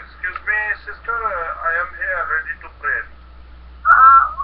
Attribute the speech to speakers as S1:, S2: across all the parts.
S1: Excuse me, sister, I am here ready to pray.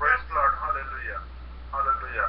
S1: Praise Lord, hallelujah, hallelujah.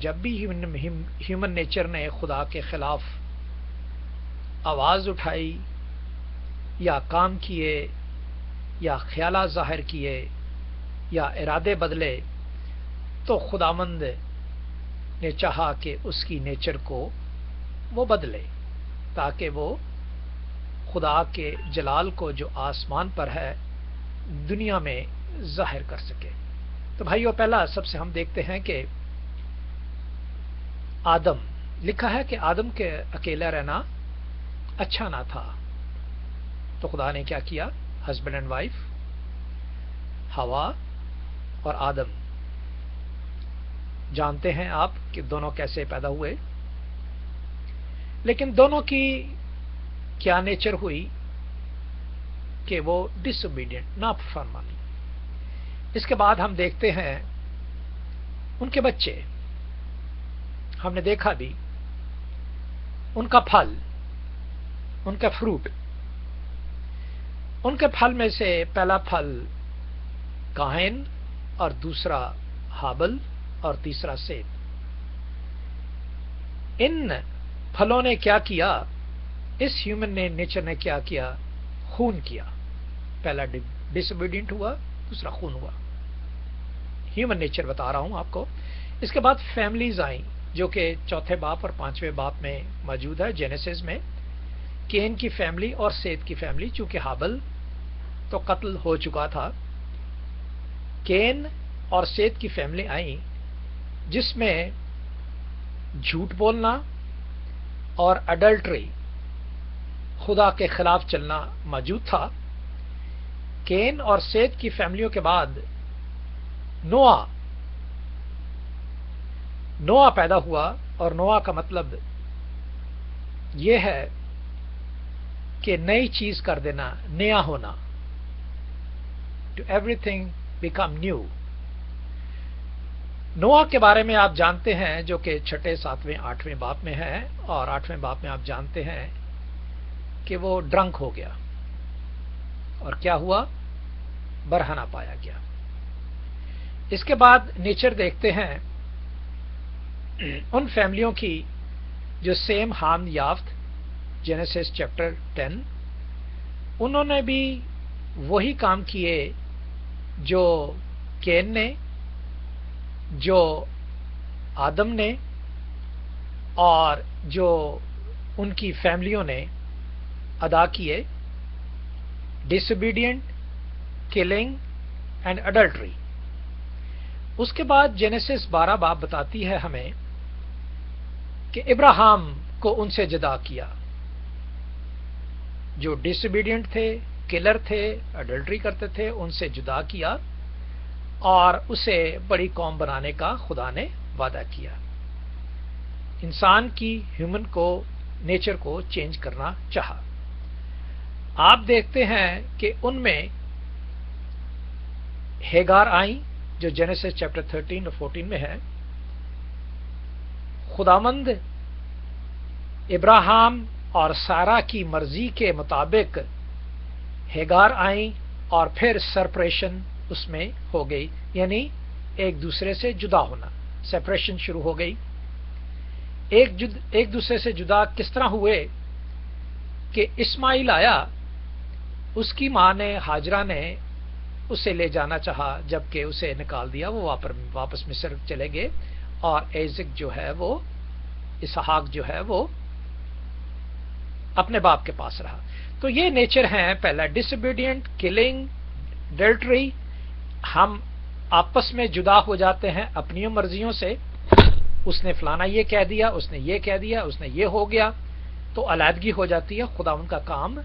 S2: جب بھی human nature نے خدا کے خلاف آواز اٹھائی یا کام کیے یا خیالات ظاہر کیے یا ارادے بدلے، تو خداوند نے چاہا کہ اس کی نیچر کو وہ بدلے تاکہ وہ خدا کے جلال کو جو آسمان پر ہے دنیا میں ظاہر کر سکے۔ تو بھائیو، پہلا سب سے ہم دیکھتے ہیں کہ آدم، لکھا ہے کہ آدم کے اکیلا رہنا اچھا نہ تھا، تو خدا نے کیا کیا؟ ہسبینڈ اینڈ وائف، ہوا اور آدم، جانتے ہیں آپ کہ دونوں کیسے پیدا ہوئے، لیکن دونوں کی کیا نیچر ہوئی کہ وہ ڈس اوبیڈینٹ، نافرمانی۔ اس کے بعد ہم دیکھتے ہیں ان کے بچے، ہم نے دیکھا بھی ان کا پھل، ان کا فروٹ، ان کے پھل میں سے پہلا پھل قائن اور دوسرا ہابل اور تیسرا سیت۔ ان پھلوں نے کیا کیا؟ اس ہیومن نے نیچر نے کیا کیا؟ خون کیا۔ پہلا ڈس اوبیڈینٹ ہوا، دوسرا خون ہوا۔ ہیومن نیچر بتا رہا ہوں آپ کو۔ اس کے بعد فیملیز آئیں جو کہ چوتھے باپ اور پانچویں باپ میں موجود ہے جینیسس میں۔ کین کی فیملی اور سیت کی فیملی، چونکہ ہابل تو قتل ہو چکا تھا، کین اور سیت کی فیملی آئیں جس میں جھوٹ بولنا اور اڈلٹری، خدا کے خلاف چلنا موجود تھا۔ کین اور سیت کی فیملیوں کے بعد نوح پیدا ہوا، اور نوح کا مطلب یہ ہے کہ نئی چیز کر دینا، نیا ہونا، to everything become new. نوح کے بارے میں آپ جانتے ہیں، جو کہ چھٹے، ساتویں، آٹھویں باپ میں ہے، اور آٹھویں باپ میں آپ جانتے ہیں کہ وہ ڈرنک ہو گیا، اور کیا ہوا؟ برہنہ پایا گیا۔ اس کے بعد نیچر دیکھتے ہیں ان فیملیوں کی جو سیم حام یافت، جینیسس چیپٹر 10، انہوں نے بھی وہی کام کیے جو کین نے، جو آدم نے، اور جو ان کی فیملیوں نے ادا کیے، ڈس اوبیڈینٹ، کلنگ اینڈ اڈلٹری۔ اس کے بعد جینیسس 12 باب بتاتی ہے ہمیں کہ ابراہیم کو ان سے جدا کیا، جو ڈس اوبیڈینٹ تھے، کلر تھے، اڈلٹری کرتے تھے، ان سے جدا کیا، اور اسے بڑی قوم بنانے کا خدا نے وعدہ کیا۔ انسان کی ہیومن کو نیچر کو چینج کرنا چاہا۔ آپ دیکھتے ہیں کہ ان میں ہیگار آئیں جو جینیسس چیپٹر 13 اور 14 میں ہے۔ خداوند ابراہیم اور سارا کی مرضی کے مطابق ہیگار آئیں، اور پھر سپریشن اس میں ہو گئی، یعنی ایک دوسرے سے جدا ہونا، سپریشن شروع ہو گئی۔ ایک دوسرے سے جدا کس طرح ہوئے کہ اسماعیل آیا، اس کی ماں نے، ہاجرہ نے اسے لے جانا چاہا، جبکہ اسے نکال دیا، وہ واپس مصر چلے گئے، اور ایزک جو ہے وہ، اسحاق جو ہے وہ اپنے باپ کے پاس رہا۔ تو یہ نیچر ہیں، پہلا ڈس اوبیڈینٹ، کلنگ، اڈلٹری، ہم آپس میں جدا ہو جاتے ہیں اپنی مرضیوں سے، اس نے فلانا یہ کہہ دیا، اس نے یہ کہہ دیا، اس نے یہ ہو گیا، تو علیحدگی ہو جاتی ہے، خدا ان کا کام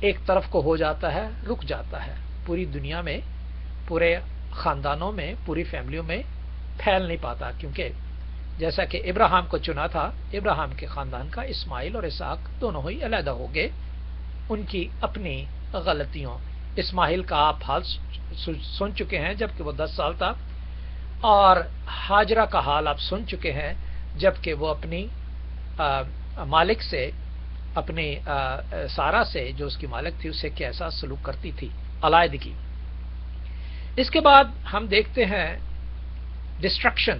S2: ایک طرف کو ہو جاتا ہے، رک جاتا ہے، پوری دنیا میں، پورے خاندانوں میں، پوری فیملیوں میں پھیل نہیں پاتا، کیونکہ جیسا کہ ابراہیم کو چنا تھا، ابراہیم کے خاندان کا اسماعیل اور اسحاق دونوں ہی علیحدہ ہو گئے، ان کی اپنی غلطیوں۔ اسماعیل کا آپ حال سن چکے ہیں جبکہ وہ 10 سال تھا، اور ہاجرہ کا حال آپ سن چکے ہیں جبکہ وہ اپنی مالک سے، اپنی سارا سے جو اس کی مالک تھی، اسے کیسا سلوک کرتی تھی، علیحدگی۔ اس کے بعد ہم دیکھتے ہیں ڈسٹرکشن،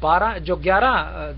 S2: 11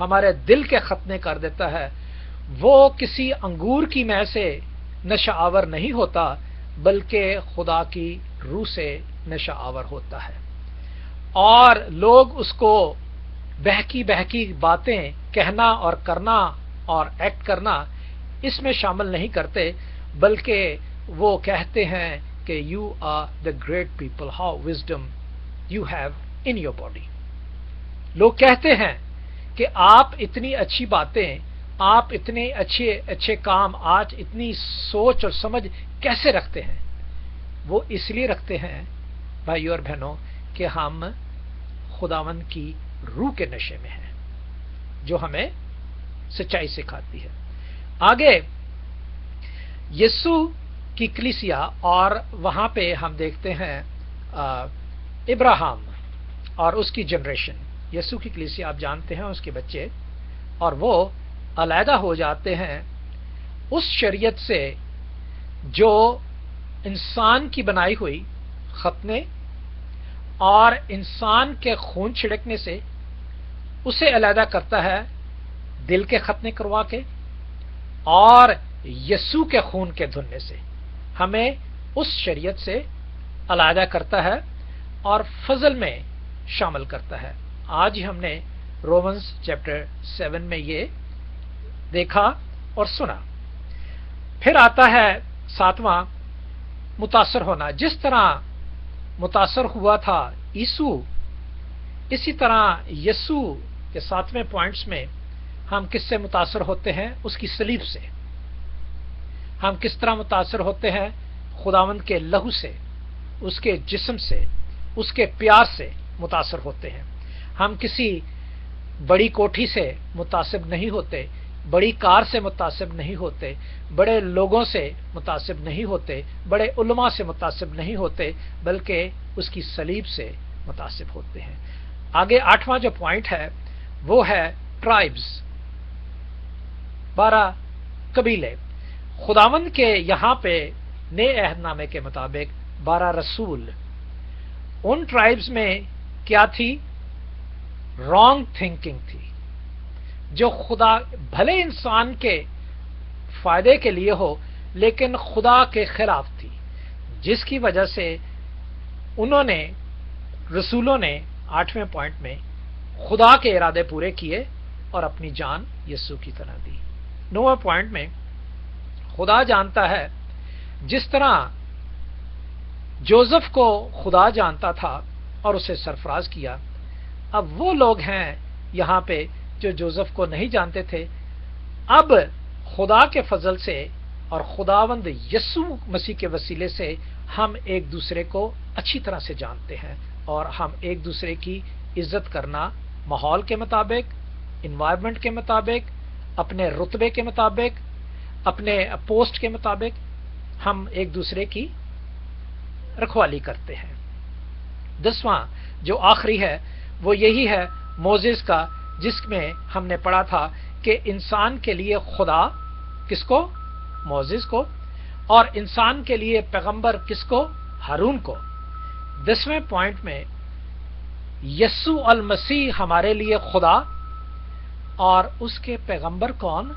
S2: ہمارے دل کے ختنے کر دیتا ہے، وہ کسی انگور کی مے سے نشہ آور نہیں ہوتا بلکہ خدا کی روح سے نشہ آور ہوتا ہے۔ اور لوگ اس کو بہکی بہکی باتیں کہنا اور کرنا اور ایکٹ کرنا اس میں شامل نہیں کرتے، بلکہ وہ کہتے ہیں کہ you are the great people, how wisdom you have in your body. لوگ کہتے ہیں کہ آپ اتنی اچھی باتیں، آپ اتنے اچھے اچھے کام، آج اتنی سوچ اور سمجھ کیسے رکھتے ہیں؟ وہ اس لیے رکھتے ہیں بھائیو اور بہنوں کہ ہم خداوند کی روح کے نشے میں ہیں جو ہمیں سچائی سکھاتی ہے۔ آگے یسوع کی کلیسیا، اور وہاں پہ ہم دیکھتے ہیں ابراہیم اور اس کی جنریشن۔ یسوع کی کلیسیا آپ جانتے ہیں، اس کے بچے، اور وہ علیحدہ ہو جاتے ہیں اس شریعت سے جو انسان کی بنائی ہوئی ختنے اور انسان کے خون چھڑکنے سے اسے علیحدہ کرتا ہے، دل کے ختنے کروا کے، اور یسوع کے خون کے دھلنے سے ہمیں اس شریعت سے علیحدہ کرتا ہے اور فضل میں شامل کرتا ہے۔ آج ہی ہم نے رومنز چیپٹر 7 میں یہ دیکھا اور سنا۔ پھر آتا ہے 7واں، متاثر ہونا۔ جس طرح متاثر ہوا تھا یسوع، اسی طرح یسوع کے 7ویں پوائنٹس میں ہم کس سے متاثر ہوتے ہیں؟ اس کی صلیب سے۔ ہم کس طرح متاثر ہوتے ہیں؟ خداوند کے لہو سے، اس کے جسم سے، اس کے پیار سے متاثر ہوتے ہیں۔ ہم کسی بڑی کوٹھی سے متاثر نہیں ہوتے، بڑی کار سے متاثر نہیں ہوتے، بڑے لوگوں سے متاثر نہیں ہوتے، بڑے علماء سے متاثر نہیں ہوتے، بلکہ اس کی صلیب سے متاثر ہوتے ہیں۔ آگے 8واں جو پوائنٹ ہے وہ ہے ٹرائبز، 12 قبیلے۔ خداوند کے یہاں پہ نئے عہد نامے کے مطابق 12 رسول، ان ٹرائبز میں کیا تھی؟ رانگ تھنکنگ تھی، جو خدا بھلے انسان کے فائدے کے لیے ہو لیکن خدا کے خلاف تھی، جس کی وجہ سے انہوں نے، رسولوں نے 8ویں پوائنٹ میں خدا کے ارادے پورے کیے اور اپنی جان یسوع کی طرح دی۔ 9ویں پوائنٹ میں خدا جانتا ہے، جس طرح جوزف کو خدا جانتا تھا اور اسے سرفراز کیا، اب وہ لوگ ہیں یہاں پہ جو جوزف کو نہیں جانتے تھے، اب خدا کے فضل سے اور خداوند یسوع مسیح کے وسیلے سے ہم ایک دوسرے کو اچھی طرح سے جانتے ہیں، اور ہم ایک دوسرے کی عزت کرنا ماحول کے مطابق، انوائرمنٹ کے مطابق، اپنے رتبے کے مطابق، اپنے پوسٹ کے مطابق ہم ایک دوسرے کی رکھوالی کرتے ہیں۔ 10واں جو آخری ہے وہ یہی ہے موسیس کا، جس میں ہم نے پڑھا تھا کہ انسان کے لیے خدا کس کو؟ موسیس کو، اور انسان کے لیے پیغمبر کس کو؟ ہارون کو۔ 10ویں پوائنٹ میں یسوع المسیح ہمارے لیے خدا، اور اس کے پیغمبر کون؟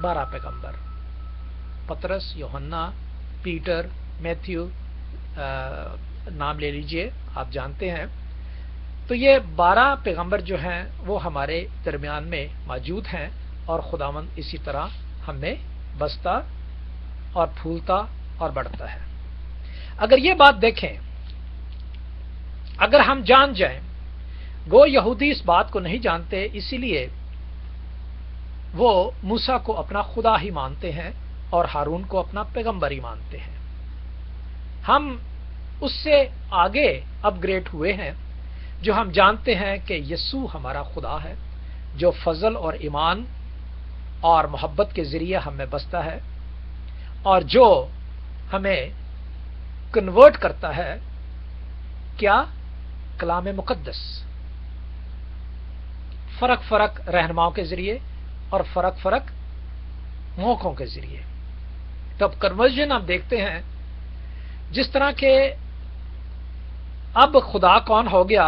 S2: 12 پیغمبر، پترس، یوحنا، پیٹر، میتھیو، نام لے لیجئے، آپ جانتے ہیں۔ تو یہ 12 پیغمبر جو ہیں وہ ہمارے درمیان میں موجود ہیں، اور خداوند اسی طرح ہم میں بستا اور پھولتا اور بڑھتا ہے۔ اگر یہ بات دیکھیں، اگر ہم جان جائیں، گو یہودی اس بات کو نہیں جانتے، اسی لیے وہ موسیٰ کو اپنا خدا ہی مانتے ہیں اور ہارون کو اپنا پیغمبر ہی مانتے ہیں۔ ہم اس سے آگے اپ گریڈ ہوئے ہیں، جو ہم جانتے ہیں کہ یسوع ہمارا خدا ہے، جو فضل اور ایمان اور محبت کے ذریعے ہم میں بستا ہے، اور جو ہمیں کنورٹ کرتا ہے، کیا؟ کلام مقدس، فرق فرق رہنماؤں کے ذریعے اور فرق فرق موقعوں کے ذریعے۔ تب کنورژن ہم دیکھتے ہیں جس طرح کہ اب خدا کون ہو گیا؟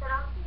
S3: 83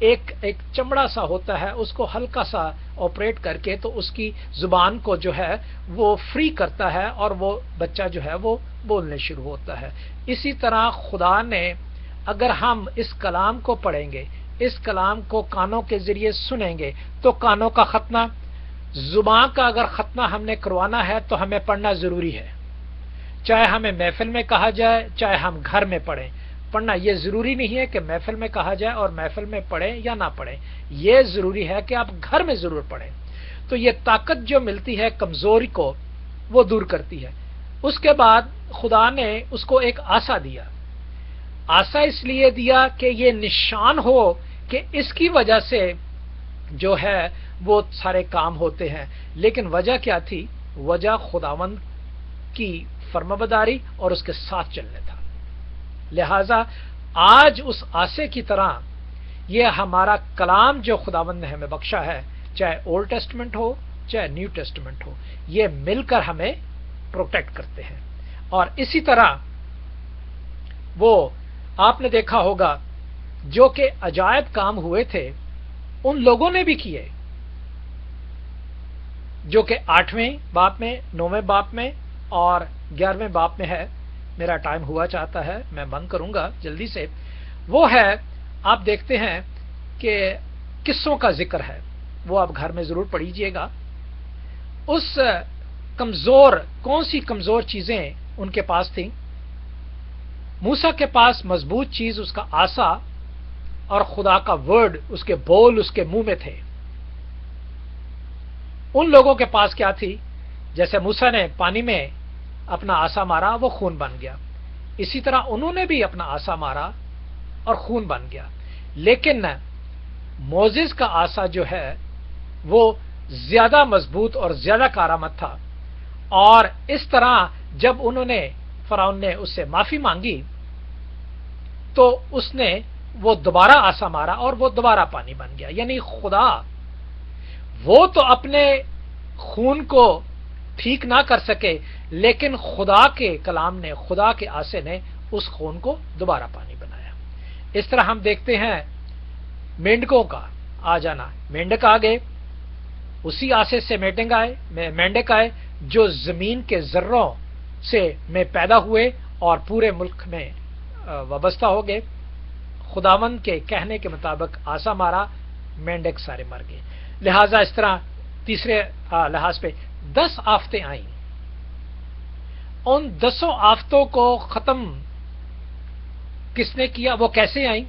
S2: ایک چمڑا سا ہوتا ہے، اس کو ہلکا سا آپریٹ کر کے تو اس کی زبان کو جو ہے وہ فری کرتا ہے اور وہ بچہ جو ہے وہ بولنے شروع ہوتا ہے۔ اسی طرح خدا نے، اگر ہم اس کلام کو پڑھیں گے، اس کلام کو کانوں کے ذریعے سنیں گے تو کانوں کا ختنہ، زبان کا اگر ختنہ ہم نے کروانا ہے تو ہمیں پڑھنا ضروری ہے، چاہے ہمیں محفل میں کہا جائے چاہے ہم گھر میں پڑھیں۔ پڑھنا یہ ضروری نہیں ہے کہ محفل میں کہا جائے اور محفل میں پڑھیں یا نہ پڑھیں، یہ ضروری ہے کہ آپ گھر میں ضرور پڑھیں۔ تو یہ طاقت جو ملتی ہے کمزوری کو وہ دور کرتی ہے۔ اس کے بعد خدا نے اس کو ایک عصا دیا۔ عصا اس لیے دیا کہ یہ نشان ہو کہ اس کی وجہ سے جو ہے وہ سارے کام ہوتے ہیں۔ لیکن وجہ کیا تھی؟ وجہ خداوند کی فرمانبرداری اور اس کے ساتھ چلنے تھا۔ لہذا آج اس عصے کی طرح یہ ہمارا کلام جو خداوند نے ہمیں بخشا ہے، چاہے اولڈ ٹیسٹمنٹ ہو چاہے نیو ٹیسٹمنٹ ہو، یہ مل کر ہمیں پروٹیکٹ کرتے ہیں۔ اور اسی طرح وہ آپ نے دیکھا ہوگا جو کہ عجائب کام ہوئے تھے ان لوگوں نے بھی کیے، جو کہ 8ویں باپ میں، 9ویں باپ میں اور 11ویں باپ میں ہے۔ میرا ٹائم ہوا چاہتا ہے، میں بند کروں گا جلدی سے۔ وہ ہے، آپ دیکھتے ہیں کہ قصوں کا ذکر ہے، وہ آپ گھر میں ضرور پڑھیجئے گا۔ اس کمزور، کون سی کمزور چیزیں ان کے پاس تھیں؟ موسیٰ کے پاس مضبوط چیز اس کا عصا اور خدا کا ورڈ، اس کے بول اس کے منہ میں تھے۔ ان لوگوں کے پاس کیا تھی؟ جیسے موسیٰ نے پانی میں اپنا عصا مارا، وہ خون بن گیا، اسی طرح انہوں نے بھی اپنا عصا مارا اور خون بن گیا۔ لیکن موزیز کا عصا جو ہے وہ زیادہ مضبوط اور زیادہ کارآمد تھا، اور اس طرح جب انہوں نے، فرعون نے اس سے معافی مانگی تو اس نے وہ دوبارہ عصا مارا اور وہ دوبارہ پانی بن گیا۔ یعنی خدا وہ تو اپنے خون کو ٹھیک نہ کر سکے، لیکن خدا کے کلام نے، خدا کے عصے نے اس خون کو دوبارہ پانی بنایا۔ اس طرح ہم دیکھتے ہیں مینڈکوں کا آ جانا۔ مینڈک آ گئے، اسی عصے سے مینڈک آئے جو زمین کے ذروں سے میں پیدا ہوئے اور پورے ملک میں وابستہ ہو گئے۔ خداوند کے کہنے کے مطابق عصا مارا، مینڈک سارے مر گئے۔ لہذا اس طرح تیسرے لحاظ پہ 10 آفتیں آئیں۔ ان 10 آفتوں کو ختم کس نے کیا؟ وہ کیسے آئیں؟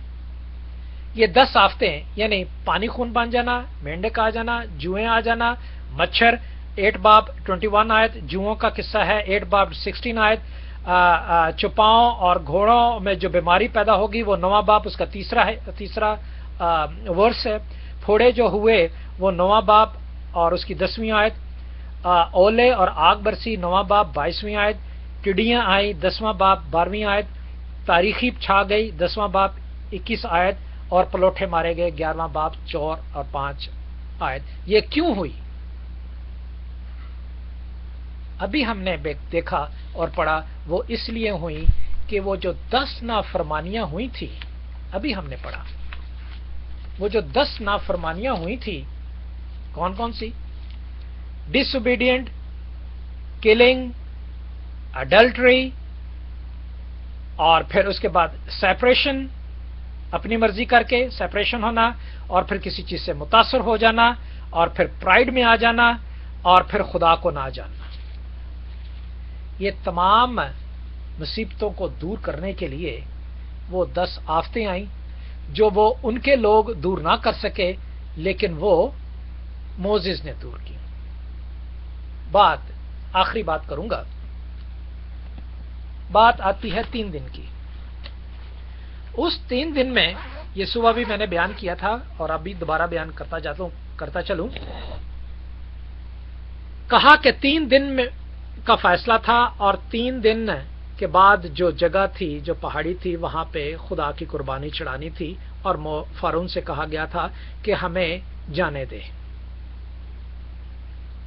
S2: یہ 10 آفتیں یعنی پانی خون بن جانا، مینڈک آ جانا، جوئیں آ جانا، مچھر 8 باب 21 آیت، جوؤں کا قصہ ہے 8 باب 16 آیت، چپاؤں اور گھوڑوں میں جو بیماری پیدا ہوگی وہ 9 باب اس کا تیسرا ورس ہے، پھوڑے جو ہوئے وہ 9 باب اور اس کی 10ویں آیت، اولے اور آگ برسی 9 باب 22ویں آیت، ٹڈیاں آئیں 10واں باب 12ویں آیت، تاریخی چھا گئی 10واں باب 21 آیت، اور پلوٹھے مارے گئے 11واں باب 4 اور 5 آیت۔ یہ کیوں ہوئی؟ ابھی ہم نے دیکھا اور پڑھا، وہ اس لیے ہوئی کہ وہ جو 10 نافرمانیاں ہوئی تھی، ابھی ہم نے پڑھا وہ جو 10 نافرمانیاں ہوئی تھی، کون کون سی؟ ڈس اوبیڈینٹ، کلنگ، اڈلٹری، اور پھر اس کے بعد سیپریشن، اپنی مرضی کر کے سیپریشن ہونا، اور پھر کسی چیز سے متاثر ہو جانا، اور پھر پرائڈ میں آ جانا، اور پھر خدا کو نہ جاننا۔ یہ تمام مصیبتوں کو دور کرنے کے لیے وہ 10 آفتیں آئیں جو وہ ان کے لوگ دور نہ کر سکے، لیکن وہ موزیز نے دور کی۔ آخری بات کروں گا، بات آتی ہے 3 دن کی۔ اس 3 دن میں، یہ صبح بھی میں نے بیان کیا تھا اور اب بھی دوبارہ بیان کرتا چلوں، کہا کہ 3 دن میں کا فیصلہ تھا، اور 3 دن کے بعد جو جگہ تھی، جو پہاڑی تھی، وہاں پہ خدا کی قربانی چڑھانی تھی، اور فرعون سے کہا گیا تھا کہ ہمیں جانے دے،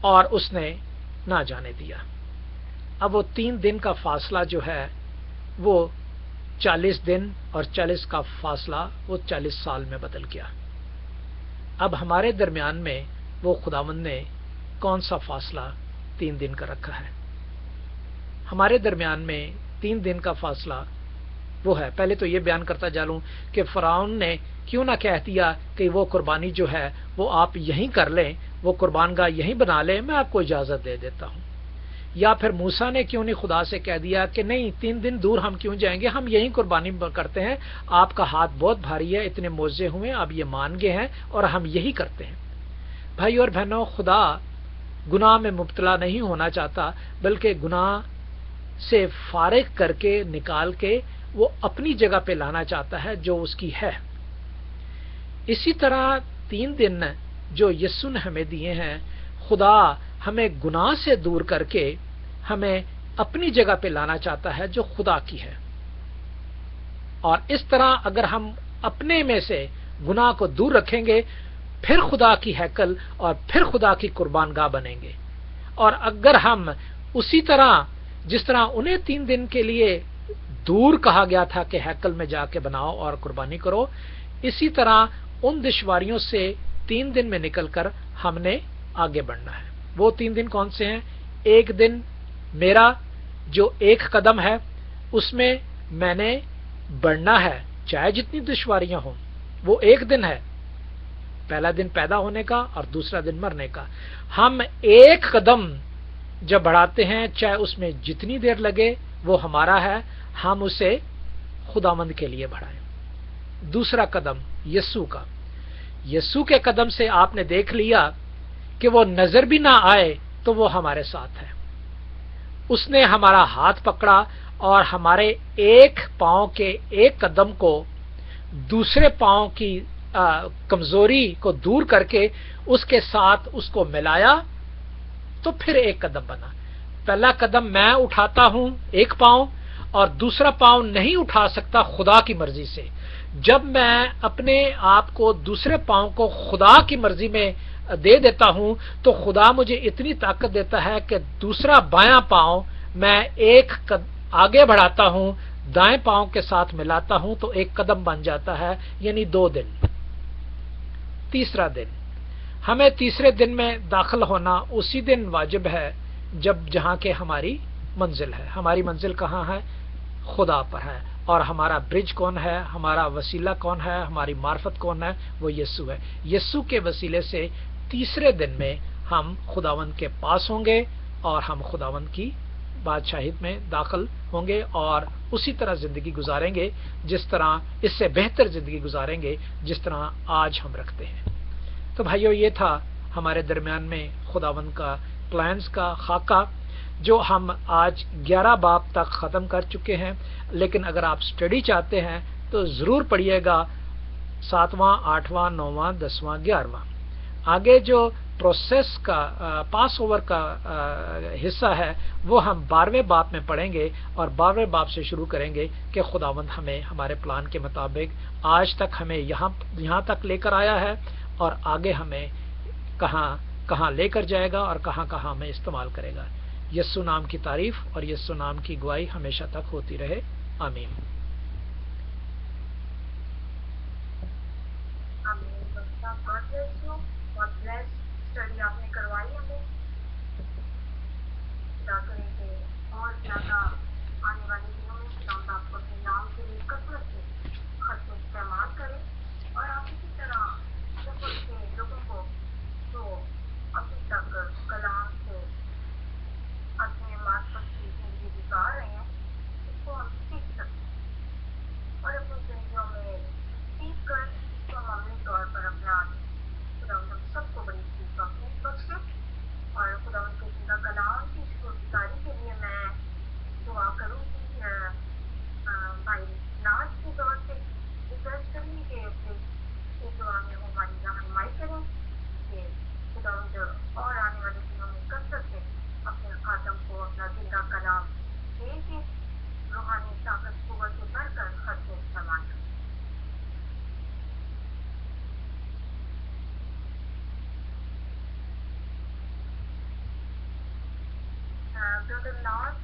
S2: اور اس نے نہ جانے دیا۔ اب وہ 3 دن کا فاصلہ جو ہے وہ 40 دن، اور 40 کا فاصلہ وہ 40 سال میں بدل گیا۔ اب ہمارے درمیان میں وہ خداوند نے کون سا فاصلہ 3 دن کا رکھا ہے؟ ہمارے درمیان میں 3 دن کا فاصلہ وہ ہے. پہلے تو یہ بیان کرتا جا لوں کہ فرعون نے کیوں نہ کہہ دیا کہ وہ قربانی جو ہے وہ آپ یہیں کر لیں، وہ قربان گاہ یہیں بنا لیں، میں آپ کو اجازت دے دیتا ہوں. یا پھر موسیٰ نے کیوں نہیں خدا سے کہہ دیا کہ نہیں 3 دن دور ہم کیوں جائیں گے، ہم یہیں قربانی کرتے ہیں، آپ کا ہاتھ بہت بھاری ہے، اتنے معجزے ہوئے، اب یہ مان گئے ہیں اور ہم یہی کرتے ہیں. بھائی اور بہنوں، خدا گناہ میں مبتلا نہیں ہونا چاہتا، بلکہ گناہ سے فارغ کر کے نکال کے وہ اپنی جگہ پہ لانا چاہتا ہے جو اس کی ہے. اسی طرح 3 دن جو یسوع نے ہمیں دیے ہیں، خدا ہمیں گناہ سے دور کر کے ہمیں اپنی جگہ پہ لانا چاہتا ہے جو خدا کی ہے. اور اس طرح اگر ہم اپنے میں سے گناہ کو دور رکھیں گے، پھر خدا کی ہیکل اور پھر خدا کی قربان گاہ بنیں گے. اور اگر ہم اسی طرح جس طرح انہیں 3 دن کے لیے دور کہا گیا تھا کہ ہیکل میں جا کے بناؤ اور قربانی کرو، اسی طرح ان دشواریوں سے 3 دن میں نکل کر ہم نے آگے بڑھنا ہے. وہ 3 دن کون سے ہیں؟ ایک دن میرا جو 1 قدم ہے اس میں میں نے بڑھنا ہے، چاہے جتنی دشواریاں ہوں. وہ 1 دن ہے، پہلا دن پیدا ہونے کا اور دوسرا دن مرنے کا. ہم 1 قدم جب بڑھاتے ہیں، چاہے اس میں جتنی دیر لگے، وہ ہمارا ہے، ہم اسے خداوند کے لیے بڑھائیں. دوسرا قدم یسوع کا. یسوع کے قدم سے آپ نے دیکھ لیا کہ وہ نظر بھی نہ آئے تو وہ ہمارے ساتھ ہے. اس نے ہمارا ہاتھ پکڑا اور ہمارے 1 پاؤں کے 1 قدم کو دوسرے پاؤں کی کمزوری کو دور کر کے اس کے ساتھ اس کو ملایا تو پھر 1 قدم بنا. پہلا قدم میں اٹھاتا ہوں 1 پاؤں، اور دوسرا پاؤں نہیں اٹھا سکتا خدا کی مرضی سے. جب میں اپنے آپ کو دوسرے پاؤں کو خدا کی مرضی میں دے دیتا ہوں تو خدا مجھے اتنی طاقت دیتا ہے کہ دوسرا بایاں پاؤں میں 1 آگے بڑھاتا ہوں، دائیں پاؤں کے ساتھ ملاتا ہوں تو 1 قدم بن جاتا ہے، یعنی 2 دن. تیسرا دن، ہمیں تیسرے دن میں داخل ہونا اسی دن واجب ہے جب جہاں کے ہماری منزل ہے. ہماری منزل کہاں ہے؟ خدا پر ہے. اور ہمارا برج کون ہے؟ ہمارا وسیلہ کون ہے؟ ہماری معرفت کون ہے؟ وہ یسوع ہے. یسوع کے وسیلے سے تیسرے دن میں ہم خداوند کے پاس ہوں گے اور ہم خداوند کی بادشاہت میں داخل ہوں گے اور اسی طرح زندگی گزاریں گے جس طرح، اس سے بہتر زندگی گزاریں گے جس طرح آج ہم رکھتے ہیں. تو بھائیو، یہ تھا ہمارے درمیان میں خداوند کا پلانز کا خاکہ جو ہم آج 11 باب تک ختم کر چکے ہیں. لیکن اگر آپ سٹڈی چاہتے ہیں تو ضرور پڑھیے گا 7واں، 8واں، 9واں، 10واں، 11واں. آگے جو پروسیس کا پاس اوور کا حصہ ہے وہ ہم 12ویں باب میں پڑھیں گے اور 12ویں باب سے شروع کریں گے کہ خداوند ہمیں ہمارے پلان کے مطابق آج تک ہمیں یہاں تک لے کر آیا ہے اور آگے ہمیں کہاں لے کر جائے گا اور کہاں ہمیں استعمال کرے گا. یسوع نام کی تعریف اور یسوع نام کی گواہی ہمیشہ تک ہوتی رہے. آمین.
S3: اسٹڈی آپ نے کروائی ہمیں، خدا کرے کہ اور زیادہ آنے والے دنوں میں خدا آپ کو اپنے نام کے لیے کثرت سے خط میں استعمال کرے اور آپ اسی طرح سفر کے لوگوں کو جو ابھی تک کلام سے اپنے معرفت کی زندگی گزار رہے ہیں اس کو ہم سیکھ سکیں اور اپنی زندگیوں میں سیکھ کر اس کو ہم عملی طور پر اپنا خدا ہم سب کو بڑی چیز محفوظ بخشے. اور خدا ان کے زندہ کلام کی شکرگزاری کے لیے میں دعا کروں گی بھائی ناز کے طور سے ریکویسٹ کروں گی کہ اس دعا میں وہ ہماری رہنمائی کریں کہ خدا اور آنے والے دنوں میں کثرت سے اپنے خاتم کو اپنا زندہ کلام دے کے روحانی طاقت قوت سے بڑھ کر خط سے استعمال کریں. Brother Lord,